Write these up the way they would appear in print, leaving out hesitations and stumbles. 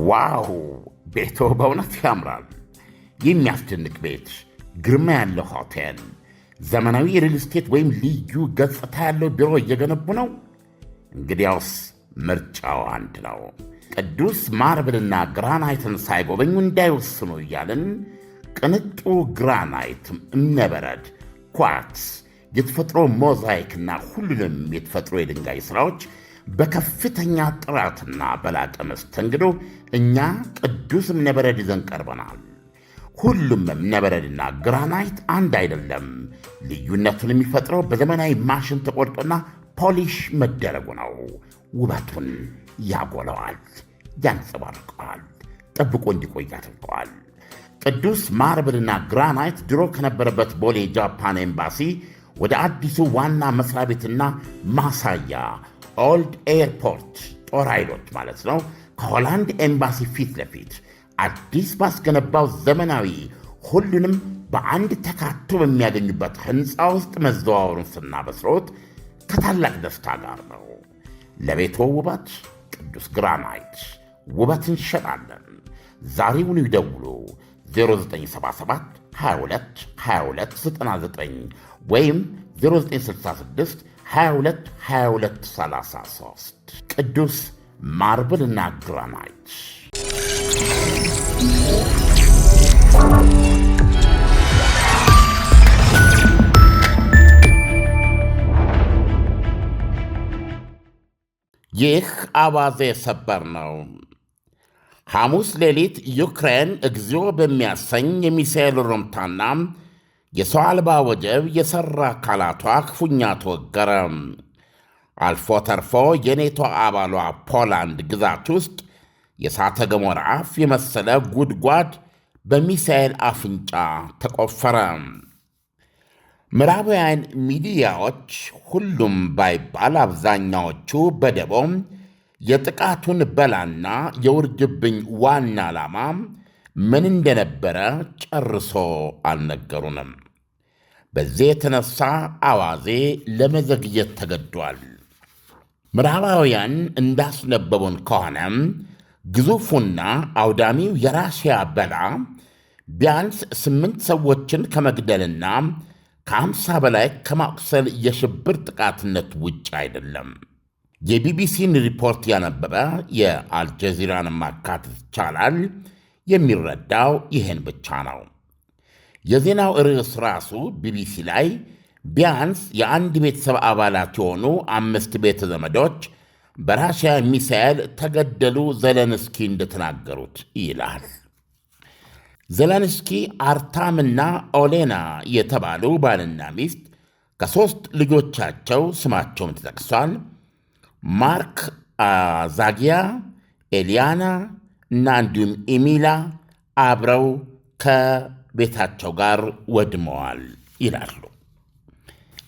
ዋው! ቤቶ በእውነት ያምራል። የሚያስደንቅ ቤት፣ ግርማ ያለው ሆቴል፣ ዘመናዊ ሪል ስቴት ወይም ልዩ ገጽታ ያለው ቢሮ እየገነቡ ነው? እንግዲያውስ ምርጫው አንድ ነው። ቅዱስ ማርብልና ግራናይትን ሳይጎበኙ እንዳይወስኑ እያልን ቅንጡ ግራናይት፣ እምነበረድ፣ ኳርትስ፣ የተፈጥሮ ሞዛይክና ሁሉንም የተፈጥሮ የድንጋይ ሥራዎች በከፍተኛ ጥራትና በላቀ መስተንግዶ እኛ ቅዱስ እምነበረድ ይዘን ቀርበናል። ሁሉም እምነበረድና ግራናይት አንድ አይደለም። ልዩነቱን የሚፈጥረው በዘመናዊ ማሽን ተቆርጦና ፖሊሽ መደረጉ ነው። ውበቱን ያጎለዋል፣ ያንጸባርቀዋል፣ ጠብቆ እንዲቆይ ያደርገዋል። ቅዱስ ማርብልና ግራናይት ድሮ ከነበረበት ቦሌ ጃፓን ኤምባሲ ወደ አዲሱ ዋና መሥሪያ ቤትና ማሳያ ኦልድ ኤርፖርት ጦር ኃይሎች ማለት ነው ከሆላንድ ኤምባሲ ፊት ለፊት አዲስ ባስገነባው ዘመናዊ ሁሉንም በአንድ ተካቶ በሚያገኙበት ሕንፃ ውስጥ መዘዋወሩን ስናበስሮት ከታላቅ ደስታ ጋር ነው። ለቤቶ ውበት ቅዱስ ግራናይት ውበት እንሸጣለን። ዛሬውኑ ይደውሉ 0977 22 22 99 ወይም 0966 22 22 33 ቅዱስ ማርብልና ግራናይት። ይህ አዋዜ ሰበር ነው። ሐሙስ ሌሊት ዩክሬን እግዚኦ በሚያሰኝ የሚሳኤል ሩምታና የሰው አልባ ወጀብ የሠራ አካላቷ ክፉኛ ተወገረ። አልፎ ተርፎ የኔቶ አባሏ ፖላንድ ግዛት ውስጥ የእሳተ ገሞራ አፍ የመሰለ ጉድጓድ በሚሳኤል አፍንጫ ተቆፈረ። ምዕራባውያን ሚዲያዎች ሁሉም ባይባል አብዛኛዎቹ በደቦም የጥቃቱን በላና የውርጅብኝ ዋና ዓላማ ምን እንደነበረ ጨርሶ አልነገሩንም። በዚህ የተነሳ አዋዜ ለመዘግየት ተገዷል። ምዕራባውያን እንዳስነበቡን ከሆነ ግዙፉና አውዳሚው የራሽያ በላ ቢያንስ 8 ሰዎችን ከመግደልና ከ50 በላይ ከማቁሰል የሽብር ጥቃትነት ውጭ አይደለም። የቢቢሲን ሪፖርት ያነበበ የአልጀዚራን ማካተት ይቻላል። የሚረዳው ይህን ብቻ ነው። የዜናው ርዕስ ራሱ ቢቢሲ ላይ ቢያንስ የአንድ ቤተሰብ አባላት የሆኑ 5 ቤተ ዘመዶች በራሽያ ሚሳኤል ተገደሉ ዘለንስኪ እንደተናገሩት ይላል። ዘለንስኪ አርታምና ኦሌና የተባሉ ባልና ሚስት ከ3 ልጆቻቸው ስማቸውም ተጠቅሷል ማርክ፣ ዛጊያ፣ ኤሊያና እና እንዲሁም ኢሚላ አብረው ከቤታቸው ጋር ወድመዋል ይላሉ።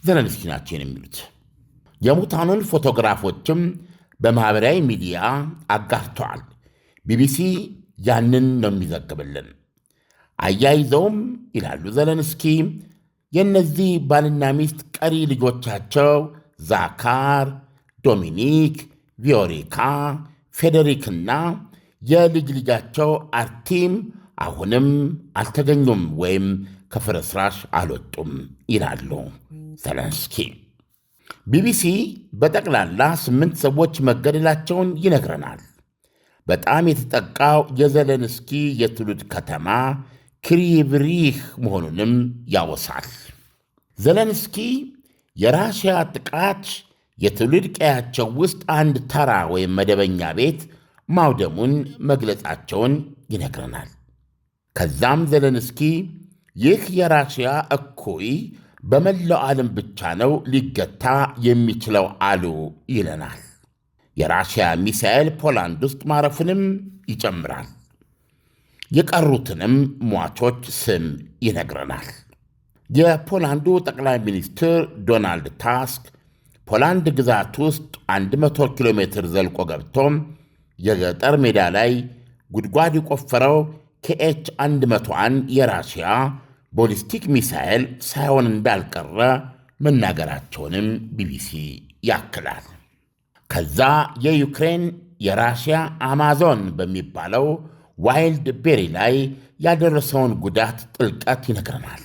ዘለንስኪ ናቸው የሚሉት። የሙታኑን ፎቶግራፎችም በማኅበራዊ ሚዲያ አጋርተዋል። ቢቢሲ ያንን ነው የሚዘግብልን። አያይዘውም ይላሉ ዘለንስኪ የእነዚህ ባልና ሚስት ቀሪ ልጆቻቸው ዛካር፣ ዶሚኒክ፣ ቪዮሪካ፣ ፌዴሪክና የልጅ ልጃቸው አርቲም አሁንም አልተገኙም ወይም ከፍርስራሽ አልወጡም ይላሉ ዘለንስኪ። ቢቢሲ በጠቅላላ 8 ሰዎች መገደላቸውን ይነግረናል። በጣም የተጠቃው የዘለንስኪ የትውልድ ከተማ ክሪቭሪህ መሆኑንም ያወሳል። ዘለንስኪ የራሽያ ጥቃት የትውልድ ቀያቸው ውስጥ አንድ ተራ ወይም መደበኛ ቤት ማውደሙን መግለጻቸውን ይነግረናል። ከዛም ዘለንስኪ ይህ የራሽያ እኩይ በመላው ዓለም ብቻ ነው ሊገታ የሚችለው አሉ ይለናል። የራሽያ ሚሳኤል ፖላንድ ውስጥ ማረፉንም ይጨምራል። የቀሩትንም ሟቾች ስም ይነግረናል። የፖላንዱ ጠቅላይ ሚኒስትር ዶናልድ ታስክ ፖላንድ ግዛት ውስጥ 100 ኪሎ ሜትር ዘልቆ ገብቶም የገጠር ሜዳ ላይ ጉድጓድ የቆፈረው KH 101 የራሽያ ቦሊስቲክ ሚሳኤል ሳይሆን እንዳልቀረ መናገራቸውንም ቢቢሲ ያክላል። ከዛ የዩክሬን የራሽያ አማዞን በሚባለው ዋይልድ ቤሪ ላይ ያደረሰውን ጉዳት ጥልቀት ይነግረናል።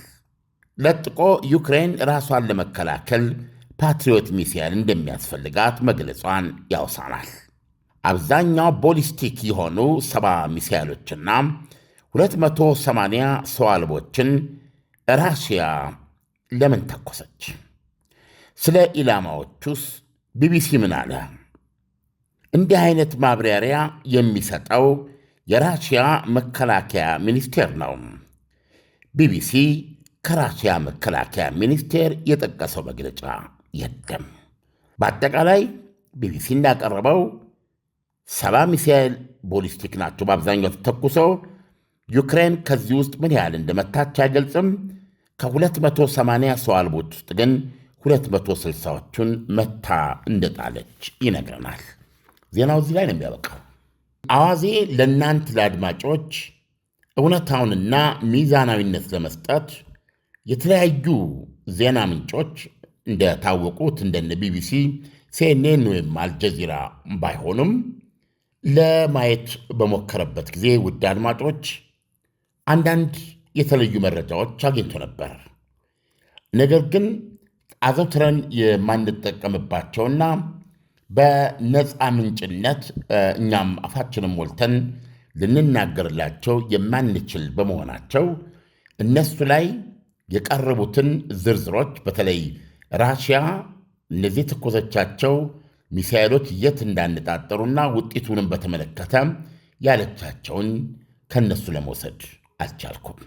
ለጥቆ ዩክሬን ራሷን ለመከላከል ፓትሪዮት ሚሳይል እንደሚያስፈልጋት መግለጿን ያውሳናል። አብዛኛው ቦሊስቲክ የሆኑ 70 ሚሳይሎችና 280 ሰው አልቦችን ራሽያ ለምን ተኮሰች? ስለ ኢላማዎቹስ ቢቢሲ ምን አለ? እንዲህ አይነት ማብራሪያ የሚሰጠው የራሽያ መከላከያ ሚኒስቴር ነው። ቢቢሲ ከራሽያ መከላከያ ሚኒስቴር የጠቀሰው መግለጫ የለም። በአጠቃላይ ቢቢሲ እንዳቀረበው 70 ሚሳይል ቦሊስቲክ ናቸው በአብዛኛው ተተኩሰው። ዩክሬን ከዚህ ውስጥ ምን ያህል እንደመታች አይገልጽም። ከ280 ሰው አልቦች ውስጥ ግን 260ዎቹን መታ እንደጣለች ይነግረናል። ዜናው እዚህ ላይ ነው የሚያበቃው። አዋዜ ለእናንት ለአድማጮች እውነታውንና ሚዛናዊነት ለመስጠት የተለያዩ ዜና ምንጮች እንደታወቁት እንደነ ቢቢሲ፣ ሲኤንኤን ወይም አልጀዚራ ባይሆኑም ለማየት በሞከረበት ጊዜ ውድ አድማጮች አንዳንድ የተለዩ መረጃዎች አግኝቶ ነበር። ነገር ግን አዘውትረን የማንጠቀምባቸውና በነፃ ምንጭነት እኛም አፋችንን ሞልተን ልንናገርላቸው የማንችል በመሆናቸው እነሱ ላይ የቀረቡትን ዝርዝሮች በተለይ ራሽያ እነዚህ የተኮሰቻቸው ሚሳኤሎች የት እንዳነጣጠሩና ውጤቱንም በተመለከተ ያለቻቸውን ከነሱ ለመውሰድ አልቻልኩም።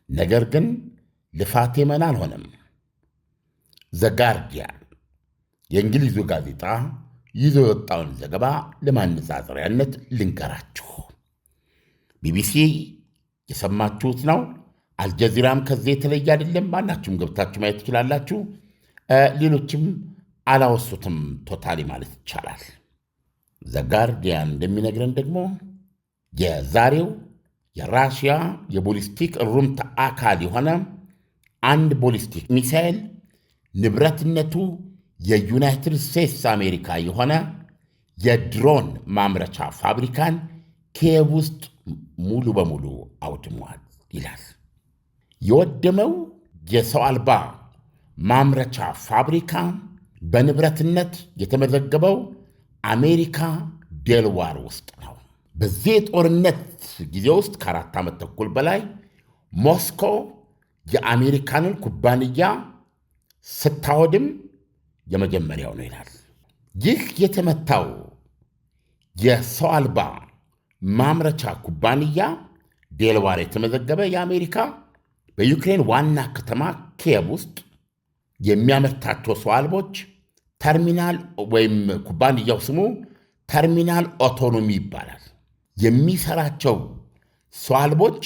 ነገር ግን ልፋቴ መና አልሆነም። ዘጋርዲያን የእንግሊዙ ጋዜጣ ይዞ የወጣውን ዘገባ ለማነጻጸሪያነት ልንገራችሁ። ቢቢሲ የሰማችሁት ነው። አልጀዚራም ከዚህ የተለየ አይደለም። ማናችሁም ገብታችሁ ማየት ትችላላችሁ። ሌሎችም አላወሱትም ቶታሊ ማለት ይቻላል። ዘጋርዲያን እንደሚነግረን ደግሞ የዛሬው የራሽያ የቦሊስቲክ ሩምታ አካል የሆነ አንድ ቦሊስቲክ ሚሳኤል ንብረትነቱ የዩናይትድ ስቴትስ አሜሪካ የሆነ የድሮን ማምረቻ ፋብሪካን ኪየቭ ውስጥ ሙሉ በሙሉ አውድሟል ይላል። የወደመው የሰው አልባ ማምረቻ ፋብሪካ በንብረትነት የተመዘገበው አሜሪካ ዴልዋር ውስጥ ነው። በዚህ የጦርነት ጊዜ ውስጥ ከ4 ዓመት ተኩል በላይ ሞስኮ የአሜሪካንን ኩባንያ ስታወድም የመጀመሪያው ነው ይላል። ይህ የተመታው የሰው አልባ ማምረቻ ኩባንያ ዴልዋር የተመዘገበ የአሜሪካ በዩክሬን ዋና ከተማ ኪየቭ ውስጥ የሚያመርታቸው ሰው አልቦች ተርሚናል ወይም ኩባንያው ስሙ ተርሚናል ኦቶኖሚ ይባላል። የሚሰራቸው ሰው አልቦች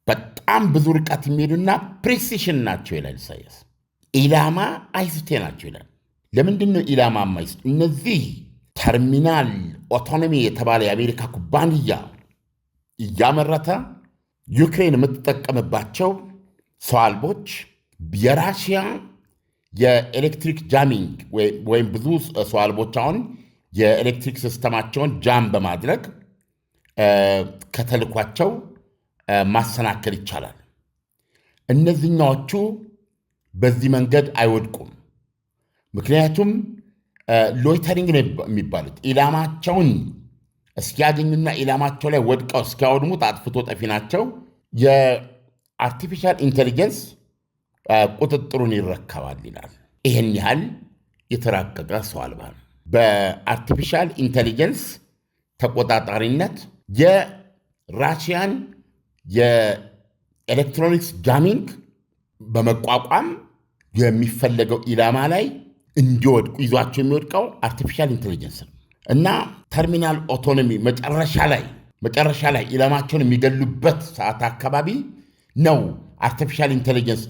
በጣም ብዙ ርቀት የሚሄዱና ፕሪሲሽን ናቸው ይላል ኢሳያስ። ኢላማ አይስቴ ናቸው ይላል። ለምንድን ነው ኢላማ አይስቴ? እነዚህ ተርሚናል ኦቶኖሚ የተባለ የአሜሪካ ኩባንያ እያመረተ ዩክሬን የምትጠቀምባቸው ሰው አልቦች የራሽያ የኤሌክትሪክ ጃሚንግ ወይም ብዙ ሰው አልቦች አሁን የኤሌክትሪክ ሲስተማቸውን ጃም በማድረግ ከተልኳቸው ማሰናከል ይቻላል። እነዚህኛዎቹ በዚህ መንገድ አይወድቁም። ምክንያቱም ሎይተሪንግ ነው የሚባሉት። ኢላማቸውን እስኪያገኙና ኢላማቸው ላይ ወድቀው እስኪያወድሙት አጥፍቶ ጠፊ ናቸው። የአርቲፊሻል ኢንቴሊጀንስ ቁጥጥሩን ይረከባል ይላል። ይህን ያህል የተራቀቀ ሰው አልባ ነው። በአርቲፊሻል ኢንቴሊጀንስ ተቆጣጣሪነት የራሽያን የኤሌክትሮኒክስ ጃሚንግ በመቋቋም የሚፈለገው ኢላማ ላይ እንዲወድቁ ይዟቸው የሚወድቀው አርቲፊሻል ኢንቴሊጀንስ ነው እና ተርሚናል ኦቶኖሚ መጨረሻ ላይ ኢላማቸውን የሚገሉበት ሰዓት አካባቢ ነው አርቲፊሻል ኢንቴሊጀንስ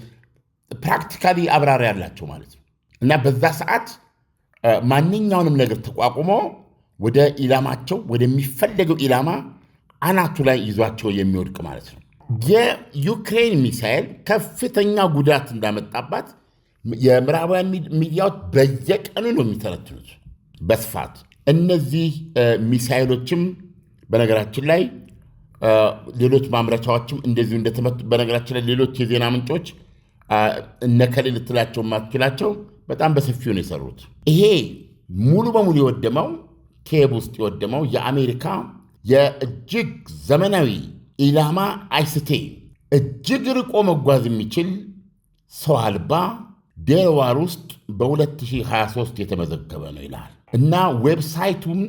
ፕራክቲካሊ አብራሪ ያላቸው ማለት ነው። እና በዛ ሰዓት ማንኛውንም ነገር ተቋቁሞ ወደ ኢላማቸው ወደሚፈለገው ኢላማ አናቱ ላይ ይዟቸው የሚወድቅ ማለት ነው። የዩክሬን ሚሳኤል ከፍተኛ ጉዳት እንዳመጣባት የምዕራባውያን ሚዲያዎች በየቀኑ ነው የሚተነትኑት በስፋት። እነዚህ ሚሳይሎችም በነገራችን ላይ ሌሎች ማምረቻዎችም እንደዚሁ እንደተመቱ በነገራችን ላይ ሌሎች የዜና ምንጮች እነከሌ ልትላቸው ማትችላቸው በጣም በሰፊው ነው የሰሩት። ይሄ ሙሉ በሙሉ የወደመው ኪየቭ ውስጥ የወደመው የአሜሪካ የእጅግ ዘመናዊ ኢላማ አይሲቲ እጅግ ርቆ መጓዝ የሚችል ሰው አልባ ዴልዋር ውስጥ በ2023 የተመዘገበ ነው ይላል። እና ዌብሳይቱን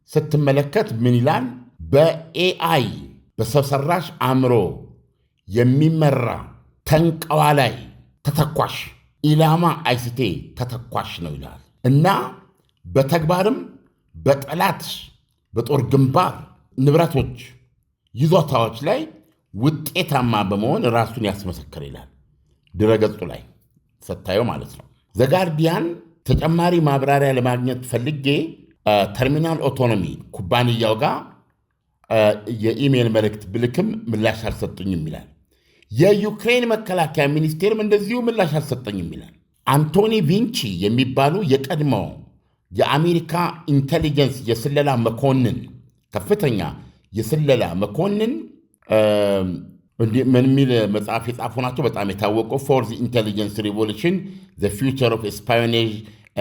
ስትመለከት ምን ይላል? በኤአይ በሰው ሰራሽ አእምሮ የሚመራ ተንቀዋላይ ተተኳሽ ኢላማ አይሲቲ ተተኳሽ ነው ይላል። እና በተግባርም በጠላት በጦር ግንባር ንብረቶች ይዞታዎች ላይ ውጤታማ በመሆን ራሱን ያስመሰክር ይላል። ድረገጹ ላይ ስታየው ማለት ነው። ዘጋርዲያን ተጨማሪ ማብራሪያ ለማግኘት ፈልጌ ተርሚናል ኦቶኖሚ ኩባንያው ጋር የኢሜል መልእክት ብልክም ምላሽ አልሰጡኝም ይላል። የዩክሬን መከላከያ ሚኒስቴርም እንደዚሁ ምላሽ አልሰጠኝም ይላል። አንቶኒ ቪንቺ የሚባሉ የቀድሞው የአሜሪካ ኢንቴሊጀንስ የስለላ መኮንን ከፍተኛ የስለላ መኮንን ምን የሚል መጽሐፍ የጻፉ ናቸው። በጣም የታወቀው ፎር ዘ ኢንቴሊጀንስ ሪቮሉሽን ዘ ፊውቸር ኦፍ ስፓዮኔጅ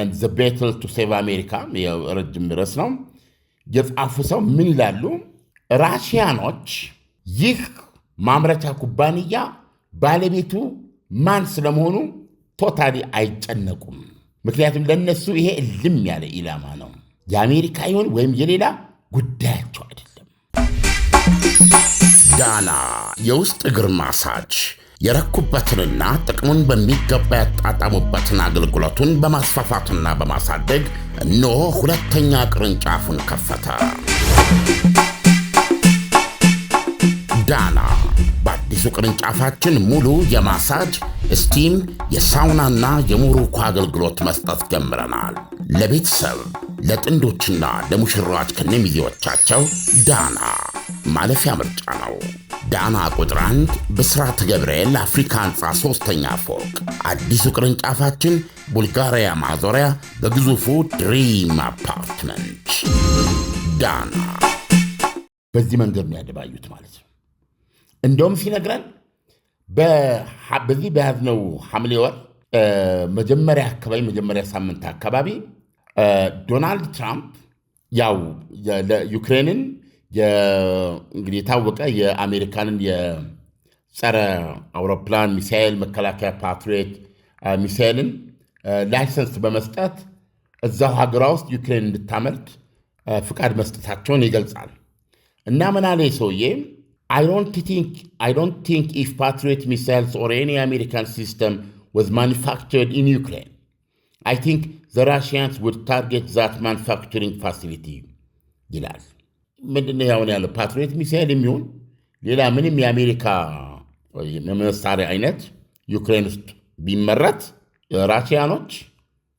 ኤንድ ዘ ቤትል ቱ ሴቭ አሜሪካ ረጅም ርዕስ ነው የጻፉ ሰው ምን ይላሉ? ራሽያኖች ይህ ማምረቻ ኩባንያ ባለቤቱ ማን ስለመሆኑ ቶታሊ አይጨነቁም። ምክንያቱም ለነሱ ይሄ እልም ያለ ኢላማ ነው። የአሜሪካ ይሁን ወይም የሌላ ጉዳያቸው አይደለም። ዳና የውስጥ እግር ማሳጅ የረኩበትንና ጥቅሙን በሚገባ ያጣጣሙበትን አገልግሎቱን በማስፋፋትና በማሳደግ እነሆ ሁለተኛ ቅርንጫፉን ከፈተ። ዳና በአዲሱ ቅርንጫፋችን ሙሉ የማሳጅ ስቲም፣ የሳውናና የሞሮኮ አገልግሎት መስጠት ጀምረናል። ለቤተሰብ ለጥንዶችና ለሙሽራዎች ከነሚዜዎቻቸው ዳና ማለፊያ ምርጫ ነው። ዳና ቁጥር 1 ብስራተ ገብርኤል አፍሪካ ህንፃ 3ኛ ፎቅ። አዲሱ ቅርንጫፋችን ቡልጋሪያ ማዞሪያ በግዙፉ ድሪም አፓርትመንት። ዳና በዚህ መንገድ ነው ያደባዩት ማለት ነው። እንደውም ሲነግረን በዚህ በያዝነው ሐምሌ ወር መጀመሪያ ሳምንት አካባቢ ዶናልድ ትራምፕ ያው ለዩክሬንን እንግዲህ የታወቀ የአሜሪካንን የጸረ አውሮፕላን ሚሳኤል መከላከያ ፓትሪዮት ሚሳኤልን ላይሰንስ በመስጠት እዛው ሀገሯ ውስጥ ዩክሬን እንድታመርት ፍቃድ መስጠታቸውን ይገልጻል። እና ምን አለ ሰውዬ? I don't think if Patriot missiles or any American system was manufactured in Ukraine, I think the Russians would target that manufacturing facility ይላል። ምንድነው ያውን ያለው? ፓትሪዮት ሚሳይል የሚሆን ሌላ ምንም የአሜሪካ መሳሪያ አይነት ዩክሬን ውስጥ ቢመረት ራሽያኖች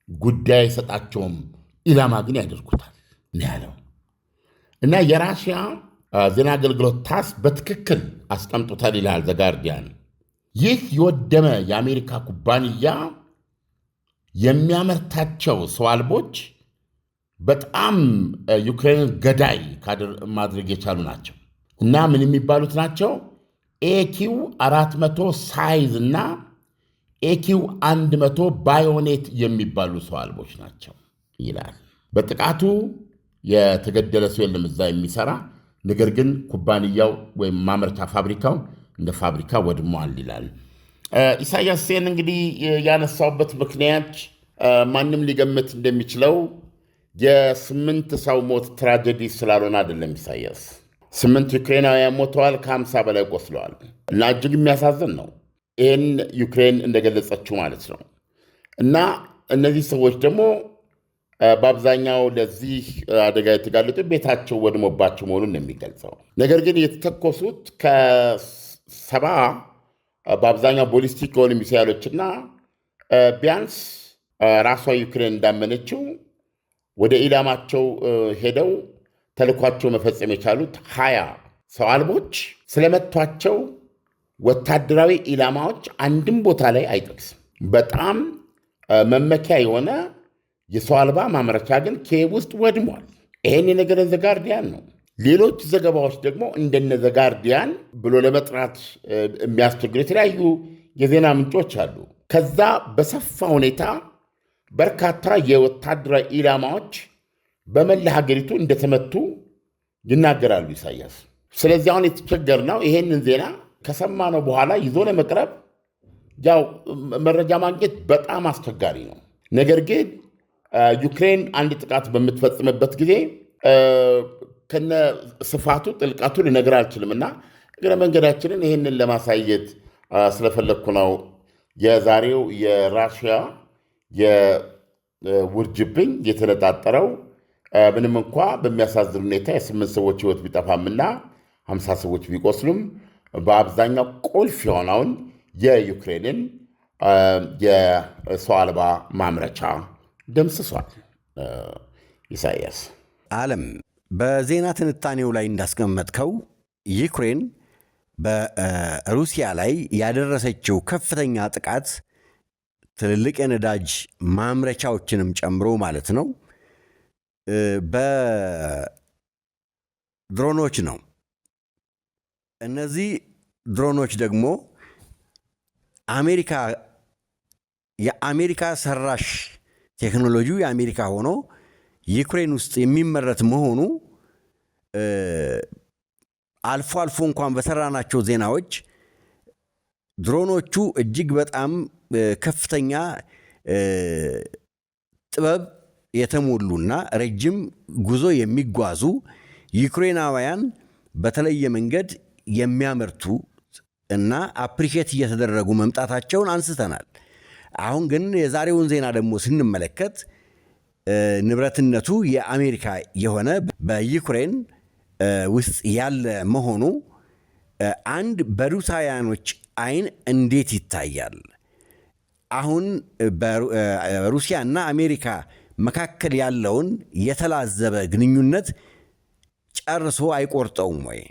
ጉዳይ አይሰጣቸውም፣ ኢላማ ግን ያደርጉታል ነው ያለው። እና የራሽያ ዜና አገልግሎት ታስ በትክክል አስቀምጦታል ይላል ዘጋርዲያን። ይህ የወደመ የአሜሪካ ኩባንያ የሚያመርታቸው ሰው አልቦች በጣም ዩክሬንን ገዳይ ማድረግ የቻሉ ናቸው። እና ምን የሚባሉት ናቸው? ኤኪው 400 ሳይዝ እና ኤኪው 100 ባዮኔት የሚባሉ ሰው አልቦች ናቸው ይላል። በጥቃቱ የተገደለ ሰው የለም እዛ የሚሰራ ነገር ግን ኩባንያው ወይም ማምረቻ ፋብሪካው እንደ ፋብሪካ ወድሟል ይላል። ኢሳያስ ሴን እንግዲህ ያነሳውበት ምክንያት ማንም ሊገምት እንደሚችለው የ8 ሰው ሞት ትራጀዲ ስላልሆነ አይደለም። ኢሳያስ 8 ዩክሬናውያን ሞተዋል፣ ከ50 በላይ ቆስለዋል። እና እጅግ የሚያሳዝን ነው። ይህን ዩክሬን እንደገለጸችው ማለት ነው። እና እነዚህ ሰዎች ደግሞ በአብዛኛው ለዚህ አደጋ የተጋለጡ ቤታቸው ወድሞባቸው መሆኑን ነው የሚገልጸው። ነገር ግን የተተኮሱት ከ70 በአብዛኛው ቦሊስቲክ የሆኑ ሚሳይሎችና ቢያንስ ራሷ ዩክሬን እንዳመነችው ወደ ኢላማቸው ሄደው ተልኳቸው መፈጸም የቻሉት 20 ሰው አልቦች ስለመቷቸው ወታደራዊ ኢላማዎች አንድም ቦታ ላይ አይጠቅስም። በጣም መመኪያ የሆነ የሰው አልባ ማምረቻ ግን ኪየቭ ውስጥ ወድሟል። ይሄን የነገረን ዘጋርዲያን ነው። ሌሎች ዘገባዎች ደግሞ እንደነ ዘጋርዲያን ብሎ ለመጥራት የሚያስቸግሩ የተለያዩ የዜና ምንጮች አሉ። ከዛ በሰፋ ሁኔታ በርካታ የወታደራዊ ኢላማዎች በመላ ሀገሪቱ እንደተመቱ ይናገራሉ ኢሳያስ። ስለዚህ አሁን የተቸገርነው ይሄንን ዜና ከሰማነው በኋላ ይዞ ለመቅረብ ያው መረጃ ማግኘት በጣም አስቸጋሪ ነው። ነገር ግን ዩክሬን አንድ ጥቃት በምትፈጽምበት ጊዜ ከነ ስፋቱ ጥልቀቱ ልነግር አልችልም እና እግረ መንገዳችንን ይህንን ለማሳየት ስለፈለግኩ ነው። የዛሬው የራሽያ የውርጅብኝ የተነጣጠረው ምንም እንኳ በሚያሳዝን ሁኔታ የ8 ሰዎች ሕይወት ቢጠፋምና 50 ሰዎች ቢቆስሉም በአብዛኛው ቁልፍ የሆነውን የዩክሬንን የሰው አልባ ማምረቻ ደምስሷል። ኢሳያስ ዓለም በዜና ትንታኔው ላይ እንዳስቀመጥከው ዩክሬን በሩሲያ ላይ ያደረሰችው ከፍተኛ ጥቃት ትልልቅ የነዳጅ ማምረቻዎችንም ጨምሮ ማለት ነው በድሮኖች ነው። እነዚህ ድሮኖች ደግሞ የአሜሪካ ሰራሽ ቴክኖሎጂው የአሜሪካ ሆኖ ዩክሬን ውስጥ የሚመረት መሆኑ አልፎ አልፎ እንኳን በሰራናቸው ዜናዎች ድሮኖቹ እጅግ በጣም ከፍተኛ ጥበብ የተሞሉና ረጅም ጉዞ የሚጓዙ ዩክሬናውያን በተለየ መንገድ የሚያመርቱ እና አፕሪሼት እየተደረጉ መምጣታቸውን አንስተናል። አሁን ግን የዛሬውን ዜና ደግሞ ስንመለከት ንብረትነቱ የአሜሪካ የሆነ በዩክሬን ውስጥ ያለ መሆኑ አንድ በሩሲያኖች አይን እንዴት ይታያል? አሁን በሩሲያና አሜሪካ መካከል ያለውን የተላዘበ ግንኙነት ጨርሶ አይቆርጠውም ወይ?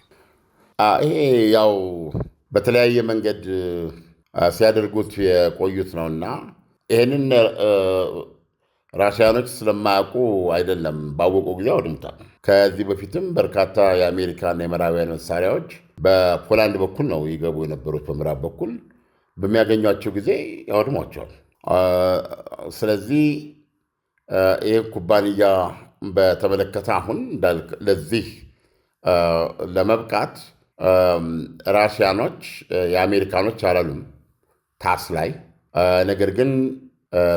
ይሄ ያው በተለያየ መንገድ ሲያደርጉት የቆዩት ነውና ይህንን ራሽያኖች ስለማያውቁ አይደለም፣ ባወቁ ጊዜ አውድሙታል። ከዚህ በፊትም በርካታ የአሜሪካና የምዕራባውያን መሳሪያዎች በፖላንድ በኩል ነው ይገቡ የነበሩት፣ በምዕራብ በኩል በሚያገኟቸው ጊዜ ያወድሟቸዋል። ስለዚህ ይህ ኩባንያ በተመለከተ አሁን ለዚህ ለመብቃት ራሽያኖች የአሜሪካኖች አላሉም ታስ ላይ። ነገር ግን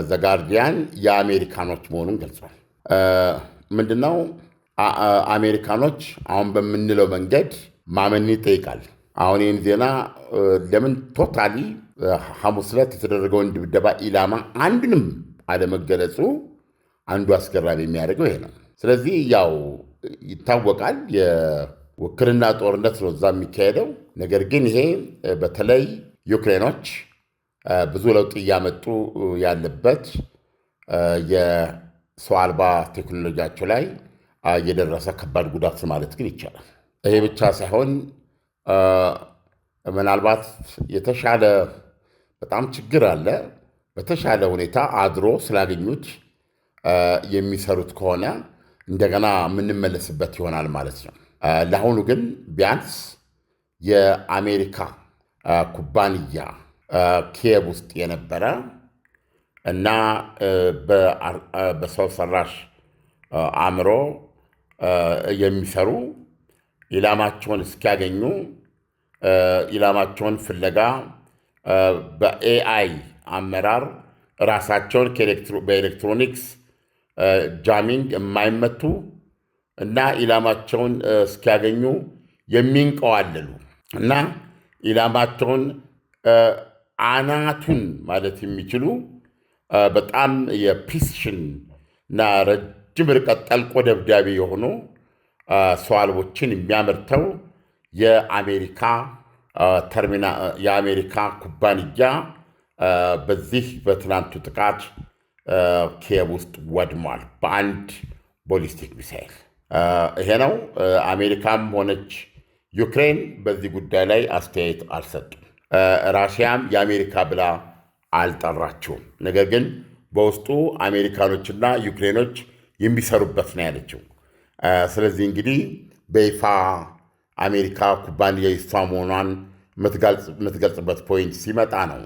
ዘጋርዲያን የአሜሪካኖች መሆኑን ገልጿል። ምንድነው አሜሪካኖች አሁን በምንለው መንገድ ማመን ይጠይቃል። አሁን ይህን ዜና ለምን ቶታሊ ሐሙስ ዕለት የተደረገውን ድብደባ ኢላማ አንድንም አለመገለጹ አንዱ አስገራሚ የሚያደርገው ይሄ ነው። ስለዚህ ያው ይታወቃል የውክልና ጦርነት ነው እዛ የሚካሄደው። ነገር ግን ይሄ በተለይ ዩክሬኖች ብዙ ለውጥ እያመጡ ያለበት የሰው አልባ ቴክኖሎጂያቸው ላይ የደረሰ ከባድ ጉዳት ማለት ግን ይቻላል። ይሄ ብቻ ሳይሆን ምናልባት የተሻለ በጣም ችግር አለ፣ በተሻለ ሁኔታ አድሮ ስላገኙት የሚሰሩት ከሆነ እንደገና የምንመለስበት ይሆናል ማለት ነው። ለአሁኑ ግን ቢያንስ የአሜሪካ ኩባንያ ኪየቭ ውስጥ የነበረ እና በሰው ሰራሽ አእምሮ የሚሰሩ ኢላማቸውን እስኪያገኙ ኢላማቸውን ፍለጋ በኤአይ አመራር ራሳቸውን በኤሌክትሮኒክስ ጃሚንግ የማይመቱ እና ኢላማቸውን እስኪያገኙ የሚንቀዋለሉ እና ኢላማቸውን አናቱን ማለት የሚችሉ በጣም የፕሪሲሽን እና ረጅም ርቀት ጠልቆ ደብዳቤ የሆኑ ሰው አልቦችን የሚያመርተው የአሜሪካ ኩባንያ በዚህ በትናንቱ ጥቃት ኪየቭ ውስጥ ወድሟል በአንድ ቦሊስቲክ ሚሳይል። ይሄ ነው። አሜሪካም ሆነች ዩክሬን በዚህ ጉዳይ ላይ አስተያየት አልሰጡም። ራሽያም የአሜሪካ ብላ አልጠራችውም። ነገር ግን በውስጡ አሜሪካኖችና ዩክሬኖች የሚሰሩበት ነው ያለችው ስለዚህ እንግዲህ በይፋ አሜሪካ ኩባንያ ይሷ መሆኗን የምትገልጽበት ፖይንት ሲመጣ ነው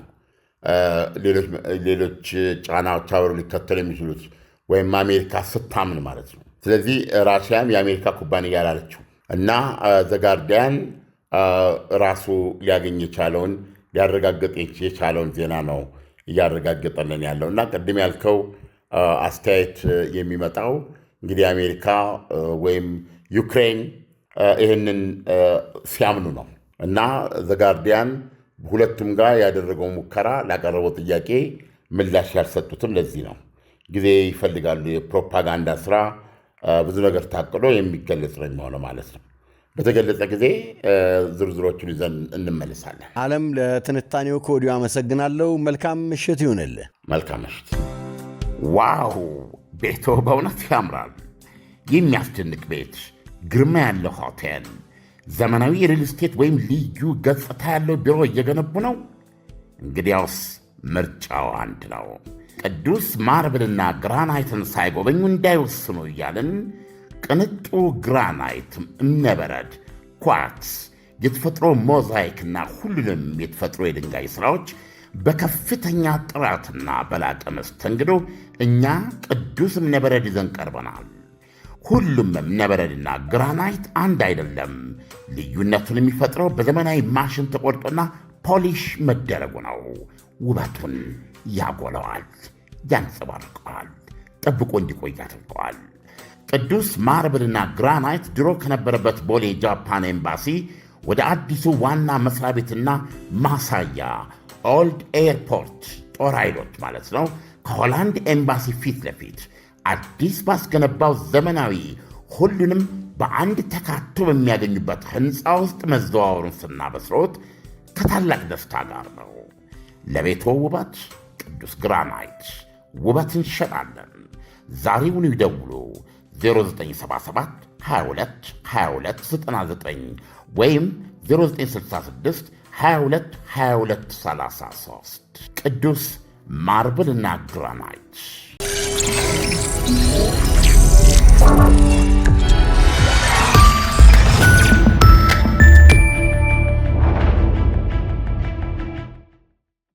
ሌሎች ጫናዎች አብረው ሊከተሉ የሚችሉት ወይም አሜሪካ ስታምን ማለት ነው። ስለዚህ ራሽያም የአሜሪካ ኩባንያ ያላለችው እና ዘጋርዲያን ራሱ ሊያገኝ የቻለውን ሊያረጋግጥ የቻለውን ዜና ነው እያረጋገጠልን ያለው እና ቅድም ያልከው አስተያየት የሚመጣው እንግዲህ አሜሪካ ወይም ዩክሬን ይህንን ሲያምኑ ነው እና ዘጋርዲያን ሁለቱም ጋር ያደረገው ሙከራ ላቀረበው ጥያቄ ምላሽ ያልሰጡትም ለዚህ ነው። ጊዜ ይፈልጋሉ። የፕሮፓጋንዳ ስራ ብዙ ነገር ታቅዶ የሚገለጽ ነው የሚሆነው ማለት ነው። በተገለጸ ጊዜ ዝርዝሮቹን ይዘን እንመልሳለን። ዓለም፣ ለትንታኔው ከወዲሁ አመሰግናለሁ። መልካም ምሽት ይሁንልህ። መልካም ምሽት። ዋው! ቤቶ በእውነት ያምራል። የሚያስደንቅ ቤት፣ ግርማ ያለው ሆቴል፣ ዘመናዊ የሪል ስቴት ወይም ልዩ ገጽታ ያለው ቢሮ እየገነቡ ነው? እንግዲያውስ ምርጫው አንድ ነው። ቅዱስ ማርብልና ግራናይትን ሳይጎበኙ እንዳይወስኑ እያልን ቅንጡ ግራናይት፣ እምነበረድ፣ ኳርትስ፣ የተፈጥሮ ሞዛይክና ሁሉንም የተፈጥሮ የድንጋይ ሥራዎች በከፍተኛ ጥራትና በላቀ መስተንግዶ እኛ ቅዱስ እምነበረድ ይዘን ቀርበናል። ሁሉም እምነበረድና ግራናይት አንድ አይደለም። ልዩነቱን የሚፈጥረው በዘመናዊ ማሽን ተቆርጦና ፖሊሽ መደረጉ ነው። ውበቱን ያጎለዋል፣ ያንጸባርቀዋል፣ ጠብቆ እንዲቆይ ያደርገዋል። ቅዱስ ማርብልና ግራናይት ድሮ ከነበረበት ቦሌ ጃፓን ኤምባሲ ወደ አዲሱ ዋና መስሪያ ቤትና ማሳያ ኦልድ ኤርፖርት ጦር ኃይሎች ማለት ነው ከሆላንድ ኤምባሲ ፊት ለፊት አዲስ ባስገነባው ዘመናዊ ሁሉንም በአንድ ተካቶ በሚያገኙበት ሕንፃ ውስጥ መዘዋወሩን ስናበስሮት ከታላቅ ደስታ ጋር ነው። ለቤቶ ውበት ቅዱስ ግራናይት ውበት እንሸጣለን። ዛሬውኑ ይደውሉ 0977 22 22 99 ወይም 0966 22 22 33 ቅዱስ ማርብልና ግራናይት